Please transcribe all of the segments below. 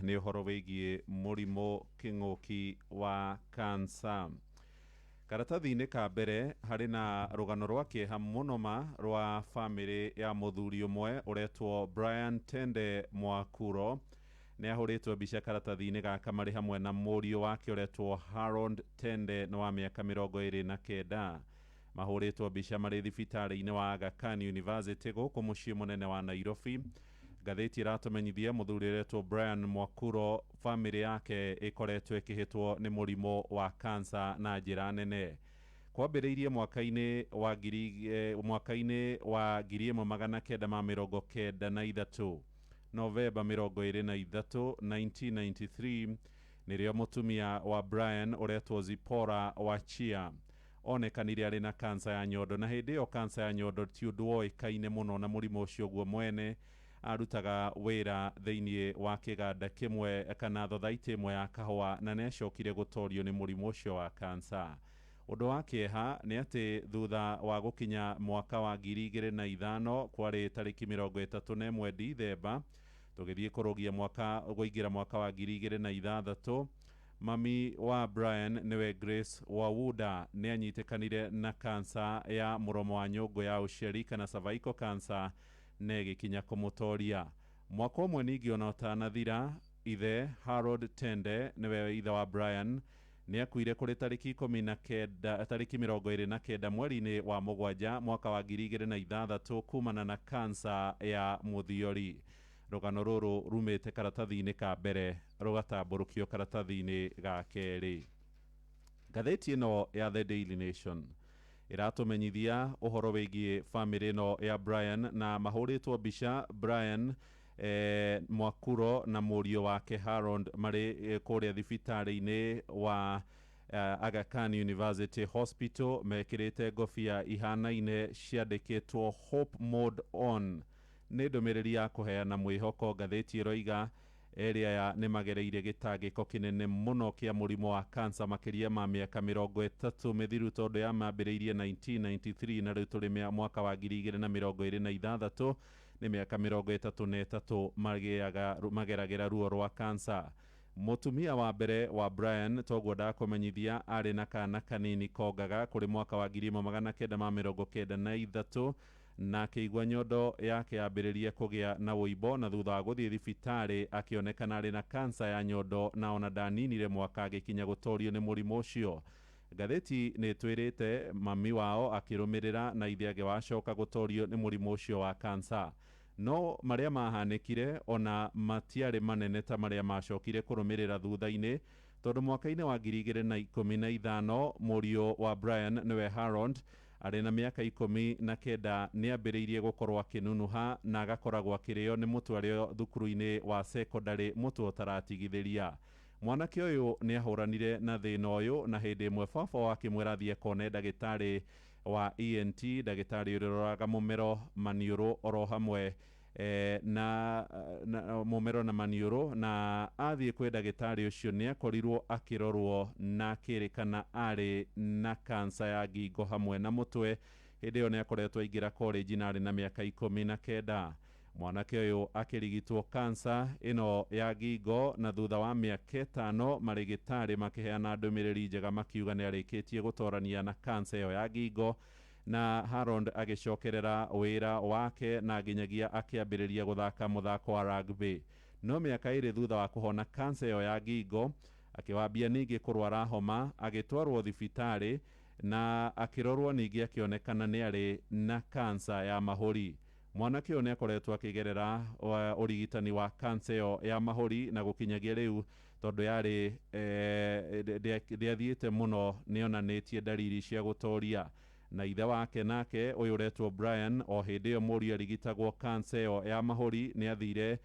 nĩ ũhoro wĩgiĩ mũrimũ kĩng'ũki wa kansa. Karatathi-inĩ ka mbere harĩ na rũgano rwa kĩeha mũno ma rwa famĩlĩ ya mũthuri ũmwe ũretwo Brian Tende Mwakuro. Nĩ ahũrĩtwo mbica karatathi-inĩ gaka marĩ hamwe na mũriũ wake ũretwo Harold Tende na wa mĩaka 29. Mahũrĩtwo mbica marĩ thibitarĩ-inĩ wa Aga Khan University gũkũ mũciĩ mũnene wa Nairobi. Ngathĩti ĩratũmenyithia mũthuri ũretwo Brian Mwakuro famĩlĩ yake ĩkoretwo ĩkĩhĩtwo nĩ mũrimũ wa kansa na njĩra nene. Kwambĩrĩirie mwaka-inĩ wa 1993, Novemba 23, 1993, nĩrĩo mũtumia wa Brian ũretwo Zipora Wachia onekanire arĩ na kansa ya nyondo, na hĩndĩ ĩyo kansa ya nyondo ti ũndũ woĩkaine mũno na mũrimũ ũcio guo mwene. Arutaga wĩra thĩinĩ wa kĩganda kĩmwe kana thothaitĩ ĩmwe ya kahũa, na nĩacokire gũtorio nĩ mũrimũ ũcio wa kansa. Ũndũ wa kĩeha nĩ atĩ thutha wa gũkinya mwaka wa 2005 kwarĩ tarĩki 31 Dithemba, tũgĩthiĩ kũingĩra mwaka wa 2006, mami wa Brian nĩwe Grace Wawuda nĩ anyitĩkanire na kansa ya mũromo wa nyũngũ ya ũciari kana cervical cancer na ĩgĩkinya kũmũtoria. Mwaka ũmwe ningĩ ona ũtanathira, ithe Harold Tende nĩwe ithe wa Brian nĩ akuire kũrĩ tarĩki 29 mweri-inĩ wa mũgwanja mwaka wa 2006 kumana na kansa ya mũthiori. Rũgano rũrũ rumĩte karatathi-inĩ ka mbere rũgatambũrũkio karatathi-inĩ ga kerĩ. Ngathĩti ĩno ya The Daily Nation ĩratũmenyithia ũhoro wĩgiĩ famĩlĩ ĩno ya Brian, na mahũrĩtwo mbica Brian Mwakuro na mũriũ wake Harold marĩ kũrĩa thibitarĩ-inĩ wa Aga Khan University Hospital mekĩrĩte ngobia ihanaine ciandĩkĩtwo Hope Mode On. Nĩ ndũmĩrĩri ya kũheana mwĩhoko. Ngathĩti ĩroiga ĩrĩa nĩ magereire gĩtangĩko kĩnene mũno kĩa mũrimũ wa kansa makĩria ma mĩaka 30 mĩthiru, tondũ ya mambĩrĩirie 1993 na rĩu tũrĩ mwaka wa 2026, nĩ mĩaka 33 mageragĩra ruo rwa kansa. Mũtumia wa mbere wa Brian, toguo ndakũmenyithia, arĩ na kana kanini kongaga kũrĩ mwaka wa 1993 na akĩigua nyondo yake yambĩrĩria kũgĩa na wũimbo, na thutha wa gũthiĩ thibitarĩ akĩonekana arĩ na kansa ya nyondo, na ona ndaninire mwaka agĩkinya gũtorio nĩ mũrimũ ũcio. Ngathĩti nĩ twĩrĩte mami wao akĩrũmĩrĩra na ithe ake wacoka gũtorio nĩ mũrimũ ũcio wa kansa. No marĩa mahanĩkire ona matiarĩ manene ta marĩa macokire kũrũmĩrĩra thutha-inĩ, tondũ mwaka-inĩ wa 2015 mũriũ wa Brian nĩwe Harold arĩ na mĩaka 19 nĩ ambĩrĩirie gũkorwo akĩnunuha na agakoragwo akĩrĩo nĩ mũtwe thukuru-inĩ wa secondary, mũtwe ũtaratigithĩria. Mwanake ũyũ nĩ ahũranire na thĩna ũyũ, na hĩndĩ ĩmwe baba wake mwĩra athiĩ akone ndagĩtarĩ wa ENT, ndagĩtarĩ ũrĩa ũroraga mũmero, maniũrũ oro hamwe na mũmero na maniũrũ, na athiĩ kwĩ ndagĩtarĩ ũcio nĩ akorirwo akĩrorwo na akĩrĩkana arĩ na kansa ya ngingo hamwe na mũtwe. Hĩndĩ ĩyo nĩ akoretwo aingĩra college na arĩ na mĩaka 19. Mwanake ũyũ akĩrigitwo kansa ĩno ya ngingo, na thutha wa mĩaka 5 marĩgĩtarĩ makĩheana ndũmĩrĩri njega makiuga nĩ arĩkĩtie gũtorania na kansa ĩyo ya ngingo, na Harold agĩcokerera wĩra wake na nginyagia akĩambĩrĩria gũthaka mũthako wa rugby. No mĩaka 2 thutha wa kũhona kansa ĩyo ya ngingo, akĩwambia ningĩ kũrwara homa, agĩtwarwo thibitarĩ na akĩrorwo ningĩ akĩonekana nĩ arĩ na kansa ya mahũri. Mwanake ũyũ nĩ akoretwo akĩgerera ũrigitani wa kansa ĩyo ya mahũri, na gũkinyagia rĩu tondũ yarĩ ndĩathiĩte mũno nĩ onanĩtie dalili cia gũtoria. Na ithe wake nake ũyũ ũretwo Brian, o hĩndĩ ĩyo mũriũ arigitagwo kansa ĩyo ya mahũri, nĩ athire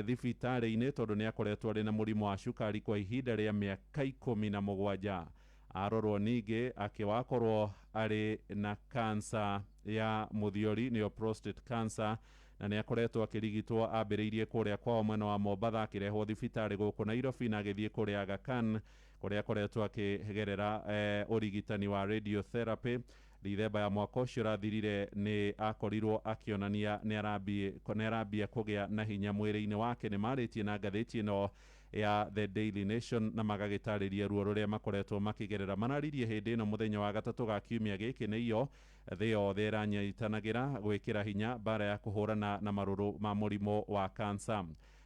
thibitarĩ-inĩ tondũ nĩ akoretwo arĩ na mũrimũ wa cukari kwa ihinda rĩa mĩaka 17. Arorwo ningĩ akĩwakorwo arĩ na kansa ya mũthiori, nĩyo prostate cancer, na nĩ akoretwo akĩrigitwo ambĩrĩirie kũrĩa kwao mwena wa Mombatha, akĩrehwo thibitarĩ gũkũ Nairobi na agĩthiĩ kũrĩa Aga Khan kũrĩa akoretwo akĩgerera ũrigitani wa radiotherapy. Dithemba ya mwaka ũcio ũrathirire nĩ akorirwo akĩonania nĩ arambia kũgĩa na hinya mwĩrĩ-inĩ wake. Nĩ marĩtie na ngathĩti ĩno ya The Daily Nation na magagĩtarĩria ruo rũrĩa makoretwo makĩgerera. Mararirie hĩndĩ ĩno mũthenya wa gatatũ ga kiumia gĩkĩ nĩ iyo thĩ yothe ĩranyitanagĩra gwĩkĩra hinya mbara ya kũhũrana na marũrũ ma mũrimũ wa kansa.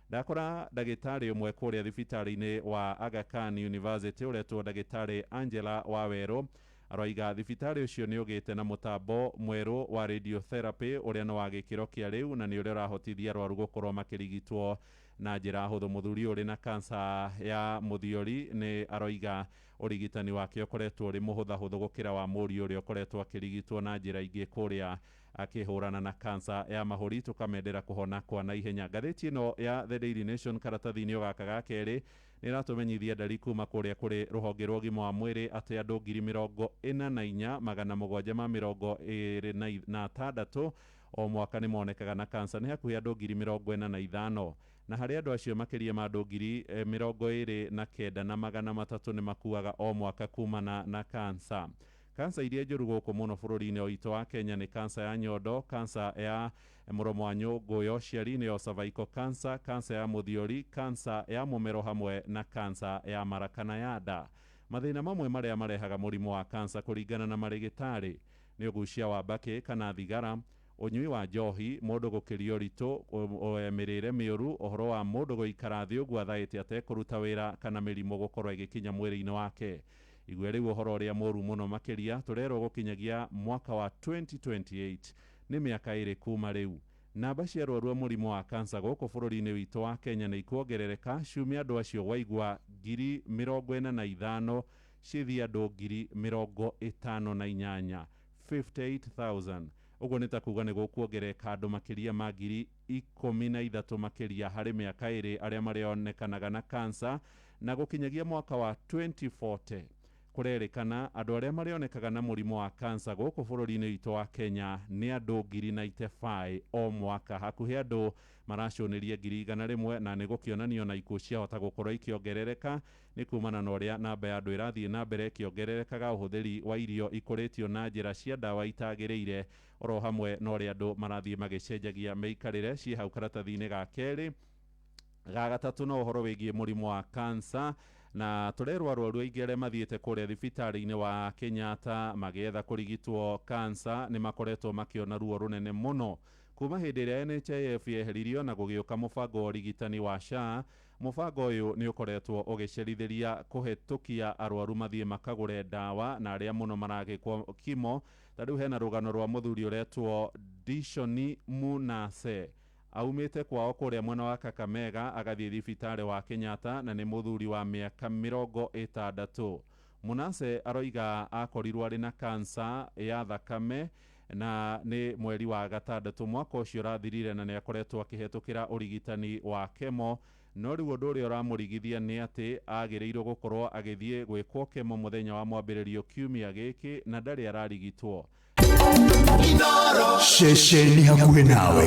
Ndakora ndagĩtarĩ ũmwe kũrĩa thibitarĩ-inĩ wa Aga Khan University ũretwo ndagĩtarĩ Angela Waweru aroiga thibitarĩ ũcio nĩ ũgĩte na mũtambo mwerũ wa radiotherapy ũrĩa nĩ wa gĩkĩro kĩa rĩu na nĩ ũrĩa ũrahotithia arwaru gũkorwo makĩrigitwo na njĩra hũthũ. Mũthuri ũrĩ na kansa ya mũthiori nĩ aroiga ũrigitani wake ũkoretwo ũrĩ mũhũthahũthũ gũkĩra wa mũriũ ũrĩa ũkoretwo akĩrigitwo na njĩra ingĩ kũrĩa akĩhũrana na kansa ya mahũri. Tũkamendera kũhona kwa naihenya. Ngathĩti ĩno ya The Daily Nation karatathi-inĩ o gaka ga kerĩ nĩ ĩratũmenyithia ndari kuma kũrĩa kũrĩ rũhonge rwa ũgima wa mwĩrĩ atĩ andũ 44,726 o mwaka nĩ monekaga na kansa. Nĩ hakuhĩ andũ 45,000 na harĩ andũ acio makĩria ma andũ 29,300 nĩ makuaga o mwaka kumana na kansa. Kansa iria njũru gũkũ mũno bũrũri-inĩ witũ wa Kenya nĩ kansa ya nyondo, kansa ya mũromo wa nyũngũ ya ũciari nĩyo cervical cancer, kansa ya mũthiori, kansa ya mũmero hamwe na kansa ya mara kana ya nda. Mathĩna mamwe marĩa marehaga mũrimũ wa kansa kũringana na marĩgĩtarĩ nĩ ũgucia wa mbakĩ kana thigara, ũnyui wa njohi, mũndũ gũkĩria ũritũ, mĩrĩre mĩũru, ũhoro wa mũndũ gũikara thĩ ũguo athaĩte atekũruta wĩra kana mĩrimũ gũkorwo ĩgĩkinya mwĩrĩ-inĩ wake. Igwe rĩu ũhoro ũrĩa mũru mũno makĩria tũrerwo gũkinyagia mwaka wa 2028 nĩ mĩaka ĩrĩ kuma rĩu. Namba cia arwaru a mũrimũ wa kansa gũkũ bũrũri-inĩ witũ wa Kenya nĩ ikuongerereka ciumia andũ acio waigua 45,000 cithi andũ 58,000 58,000. Ũguo nĩ ta kuga nĩ gũkuongereka andũ makĩria ma 13,000 makĩria harĩ mĩaka ĩrĩ arĩa marĩonekanaga na kansa, na gũkinyagia mwaka wa 2040 kũrerĩkana andũ arĩa marĩonekaga na mũrimũ wa kansa gũkũ bũrũri-inĩ witũ wa Kenya nĩ andũ 95,000 o mwaka. Hakuhĩ andũ maracũnĩria 100,000 na nĩ gũkĩonanio na ikuũ ciahota gũkorwo ikĩongerereka nĩ kumana na ũrĩa namba ya andũ ĩrathiĩ na mbere ĩkĩongererekaga, ũhũthĩri wa irio ikũrĩtio na njĩra cia ndawa itagĩrĩire, oro hamwe na ũrĩa andũ marathiĩ magĩcenjagia mĩikarĩre. Ciĩ hau karatathi-inĩ ga kerĩ. Ga gatatũ no ũhoro wĩgiĩ mũrimũ wa kansa, na tũrerwo arwaru aingĩ arĩa mathiĩte kũrĩa thibitarĩ-inĩ wa Kenyatta magĩetha kũrigitwo kansa nĩ makoretwo makĩona ruo rũnene mũno. Kuma hĩndĩ ĩrĩa NHIF yeheririo na gũgĩũka mũbango wa ũrigitani wa SHA, mũbango ũyũ nĩ ũkoretwo ũgĩcerithĩria kũhetũkia arwaru mathiĩ makagũre ndawa na arĩa mũno maragĩkwo kimo. Ta rĩu hena rũgano rwa mũthuri ũretwo Dishoni Munase, aumĩte kwao kũrĩa mwena wa Kakamega agathiĩ thibitarĩ wa Kenyatta na nĩ mũthuri wa mĩaka 60. Munase aroiga akorirwo arĩ na kansa ya thakame na nĩ mweri wa gatandatũ mwaka ũcio ũrathirire na nĩ akoretwo akĩhetũkĩra ũrigitani wa kemo, no rĩu ũndũ ũrĩa ũramũrigithia nĩ atĩ agĩrĩirwo gũkorwo agĩthiĩ gwĩkwo kemo mũthenya wa mwambĩrĩrio kiumia gĩkĩ na ndarĩ ararigitwo. Sheshe ni hakuhĩ nawe.